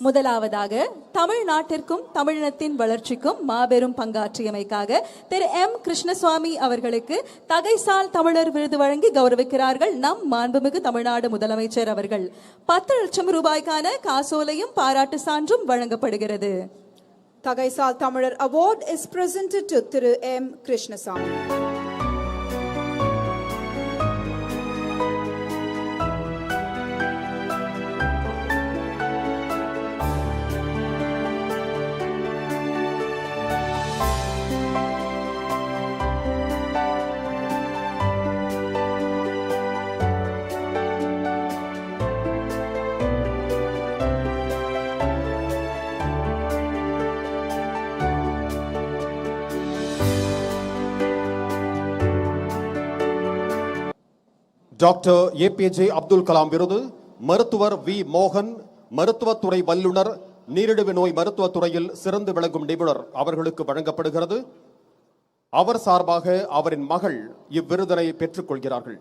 முதலாவதாக தமிழ்நாட்டிற்கும் தமிழினத்தின் வளர்ச்சிக்கும் மாபெரும் பங்காற்றியமைக்காக திரு எம் கிருஷ்ணசுவாமி அவர்களுக்கு தகைசால் தமிழர் விருது வழங்கி கௌரவிக்கிறார்கள் நம் மாண்புமிகு தமிழ்நாடு முதலமைச்சர் அவர்கள். 10 லட்சம் ரூபாய்க்கான காசோலையும் பாராட்டு சான்றும் வழங்கப்படுகிறது. தகைசால் தமிழர் award is presented to Thiru M Krishnaswamy. Doctor APJ Abdul Kalam விருது மருத்துவர் வி மோகன், மருத்துவத்துறை வல்லுநர், நீரிழிவு நோய் மருத்துவத்துறையில் சிறந்து விளங்கும் நிபுணர் அவர்களுக்கு வழங்கப்படுகிறது. அவர் சார்பாக அவரின் மகள் இவ்விருதினை பெற்றுக் கொள்கிறார்கள்.